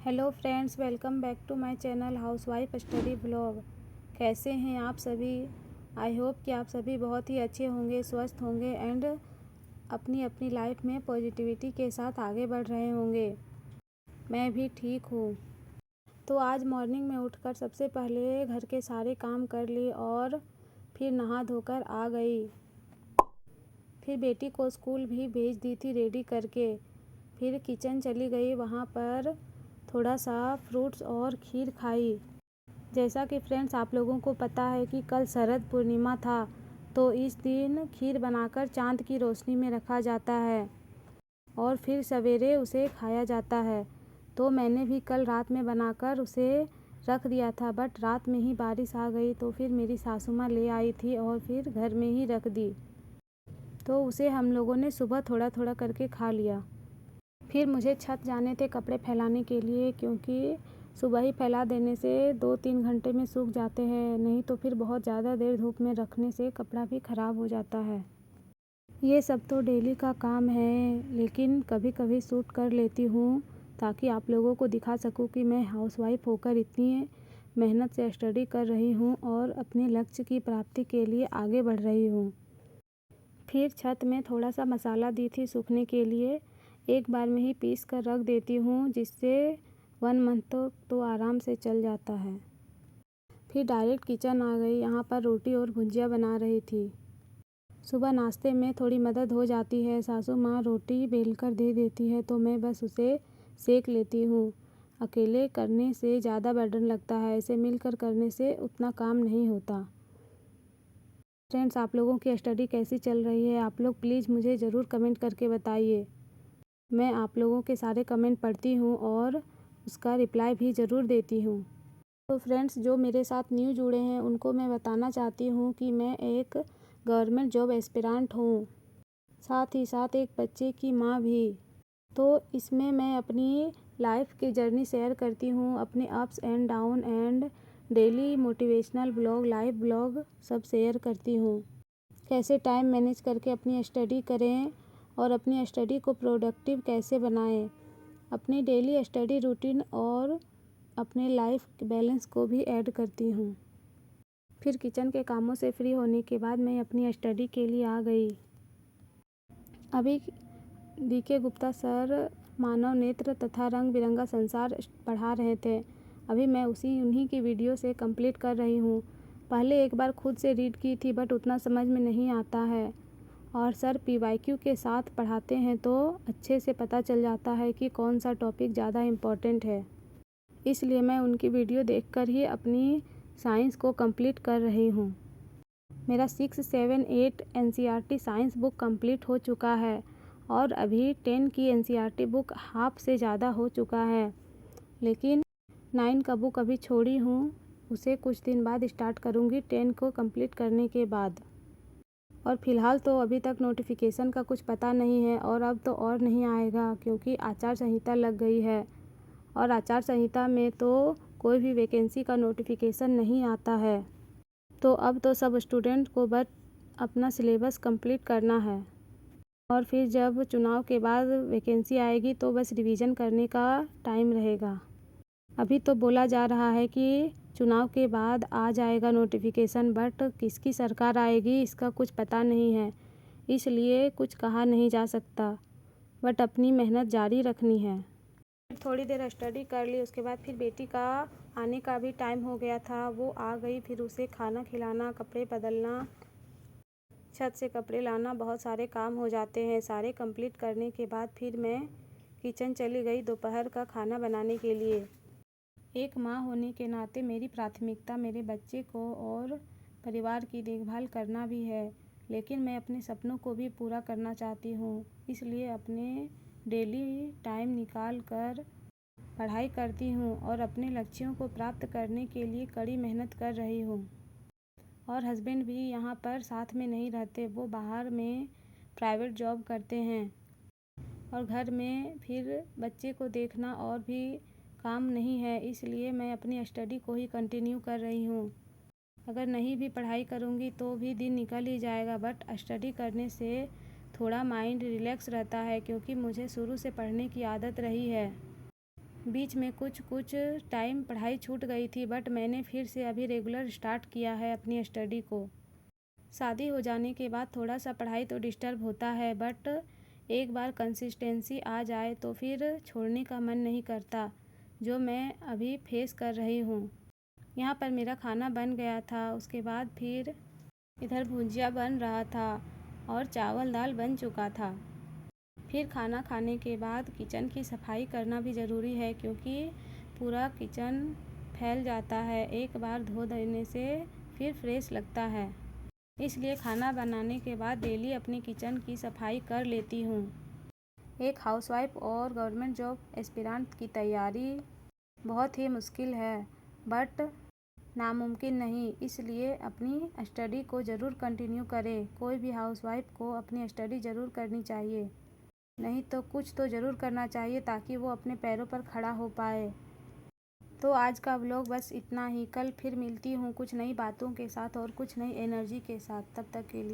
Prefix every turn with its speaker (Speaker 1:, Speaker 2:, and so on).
Speaker 1: Hello friends, welcome back to my channel housewife study vlog. कैसे हैं आप सभी? आई होप कि आप सभी बहुत ही अच्छे होंगे, स्वस्थ होंगे एंड अपनी अपनी लाइफ में पॉजिटिविटी के साथ आगे बढ़ रहे होंगे। मैं भी ठीक हूँ। तो आज मॉर्निंग में उठकर सबसे पहले घर के सारे काम कर लिए और फिर नहा धोकर आ गई। फिर बेटी को स्कूल भी भेज दी थी रेडी करके। फिर किचन चली गई, वहाँ पर थोड़ा सा फ्रूट्स और खीर खाई। जैसा कि फ्रेंड्स आप लोगों को पता है कि कल शरद पूर्णिमा था, तो इस दिन खीर बनाकर चाँद की रोशनी में रखा जाता है और फिर सवेरे उसे खाया जाता है। तो मैंने भी कल रात में बनाकर उसे रख दिया था, बट रात में ही बारिश आ गई तो फिर मेरी सासू माँ ले आई थी और फिर घर में ही रख दी। तो उसे हम लोगों ने सुबह थोड़ा थोड़ा करके खा लिया। फिर मुझे छत जाने थे कपड़े फैलाने के लिए, क्योंकि सुबह ही फैला देने से 2-3 घंटे में सूख जाते हैं, नहीं तो फिर बहुत ज़्यादा देर धूप में रखने से कपड़ा भी ख़राब हो जाता है। ये सब तो डेली का काम है, लेकिन कभी कभी शूट कर लेती हूँ ताकि आप लोगों को दिखा सकूँ कि मैं हाउसवाइफ होकर इतनी मेहनत से स्टडी कर रही हूँ और अपने लक्ष्य की प्राप्ति के लिए आगे बढ़ रही हूँ। फिर छत में थोड़ा सा मसाला दी थी सूखने के लिए, एक बार में ही पीस कर रख देती हूँ, जिससे 1 मंथ तो आराम से चल जाता है। फिर डायरेक्ट किचन आ गई, यहाँ पर रोटी और भुजिया बना रही थी। सुबह नाश्ते में थोड़ी मदद हो जाती है, सासू माँ रोटी बेल कर दे देती है तो मैं बस उसे सेक लेती हूँ। अकेले करने से ज़्यादा बर्डन लगता है, ऐसे मिलकर करने से उतना काम नहीं होता। फ्रेंड्स आप लोगों की स्टडी कैसी चल रही है, आप लोग प्लीज़ मुझे ज़रूर कमेंट करके बताइए। मैं आप लोगों के सारे कमेंट पढ़ती हूँ और उसका रिप्लाई भी ज़रूर देती हूँ। तो फ्रेंड्स जो मेरे साथ न्यू जुड़े हैं उनको मैं बताना चाहती हूँ कि मैं एक गवर्नमेंट जॉब एस्पिरेंट हूँ, साथ ही साथ एक बच्चे की माँ भी। तो इसमें मैं अपनी लाइफ की जर्नी शेयर करती हूँ, अपने ups and down and daily motivational blog, live blog सब शेयर करती हूँ। कैसे टाइम मैनेज करके अपनी स्टडी करें और अपनी स्टडी को प्रोडक्टिव कैसे बनाएं, अपनी डेली स्टडी रूटीन और अपने लाइफ बैलेंस को भी ऐड करती हूँ। फिर किचन के कामों से फ्री होने के बाद मैं अपनी स्टडी के लिए आ गई। अभी DK गुप्ता सर मानव नेत्र तथा रंग बिरंगा संसार पढ़ा रहे थे। अभी मैं उन्हीं की वीडियो से कंप्लीट कर रही हूँ। पहले एक बार खुद से रीड की थी, बट उतना समझ में नहीं आता है और सर PYQ के साथ पढ़ाते हैं तो अच्छे से पता चल जाता है कि कौन सा टॉपिक ज़्यादा इम्पोर्टेंट है। इसलिए मैं उनकी वीडियो देखकर ही अपनी साइंस को कंप्लीट कर रही हूँ। मेरा 6, 7, 8 NCERT साइंस बुक कंप्लीट हो चुका है और अभी 10 की NCERT बुक हाफ से ज़्यादा हो चुका है, लेकिन 9 का बुक अभी छोड़ी हूँ, उसे कुछ दिन बाद स्टार्ट करूँगी 10 को कंप्लीट करने के बाद। और फ़िलहाल तो अभी तक नोटिफिकेशन का कुछ पता नहीं है और अब तो और नहीं आएगा, क्योंकि आचार संहिता लग गई है और आचार संहिता में तो कोई भी वैकेंसी का नोटिफिकेशन नहीं आता है। तो अब तो सब स्टूडेंट को बस अपना सिलेबस कंप्लीट करना है और फिर जब चुनाव के बाद वैकेंसी आएगी तो बस रिवीजन करने का टाइम रहेगा। अभी तो बोला जा रहा है कि चुनाव के बाद आ जाएगा नोटिफिकेशन, बट किसकी सरकार आएगी इसका कुछ पता नहीं है, इसलिए कुछ कहा नहीं जा सकता, बट अपनी मेहनत जारी रखनी है। थोड़ी देर स्टडी कर ली, उसके बाद फिर बेटी का आने का भी टाइम हो गया था, वो आ गई। फिर उसे खाना खिलाना, कपड़े बदलना, छत से कपड़े लाना, बहुत सारे काम हो जाते हैं। सारे कंप्लीट करने के बाद फिर मैं किचन चली गई दोपहर का खाना बनाने के लिए। एक माँ होने के नाते मेरी प्राथमिकता मेरे बच्चे को और परिवार की देखभाल करना भी है, लेकिन मैं अपने सपनों को भी पूरा करना चाहती हूँ, इसलिए अपने डेली टाइम निकाल कर पढ़ाई करती हूँ और अपने लक्ष्यों को प्राप्त करने के लिए कड़ी मेहनत कर रही हूँ। और हस्बैंड भी यहाँ पर साथ में नहीं रहते, वो बाहर में प्राइवेट जॉब करते हैं और घर में फिर बच्चे को देखना और भी काम नहीं है, इसलिए मैं अपनी स्टडी को ही कंटिन्यू कर रही हूँ। अगर नहीं भी पढ़ाई करूँगी तो भी दिन निकल ही जाएगा, बट स्टडी करने से थोड़ा माइंड रिलैक्स रहता है, क्योंकि मुझे शुरू से पढ़ने की आदत रही है। बीच में कुछ टाइम पढ़ाई छूट गई थी, बट मैंने फिर से अभी रेगुलर स्टार्ट किया है अपनी स्टडी को। शादी हो जाने के बाद थोड़ा सा पढ़ाई तो डिस्टर्ब होता है, बट एक बार कंसिस्टेंसी आ जाए तो फिर छोड़ने का मन नहीं करता, जो मैं अभी फेस कर रही हूँ। यहाँ पर मेरा खाना बन गया था, उसके बाद फिर इधर भुजिया बन रहा था और चावल दाल बन चुका था। फिर खाना खाने के बाद किचन की सफाई करना भी ज़रूरी है, क्योंकि पूरा किचन फैल जाता है। एक बार धो देने से फिर फ्रेश लगता है, इसलिए खाना बनाने के बाद डेली अपनी किचन की सफाई कर लेती हूँ। एक हाउसवाइफ और गवर्नमेंट जॉब एस्पिरेंट की तैयारी बहुत ही मुश्किल है, बट नामुमकिन नहीं, इसलिए अपनी स्टडी को ज़रूर कंटिन्यू करें। कोई भी हाउसवाइफ को अपनी स्टडी ज़रूर करनी चाहिए, नहीं तो कुछ तो ज़रूर करना चाहिए ताकि वो अपने पैरों पर खड़ा हो पाए। तो आज का व्लॉग बस इतना ही। कल फिर मिलती हूँ कुछ नई बातों के साथ और कुछ नई एनर्जी के साथ। तब तक के लिए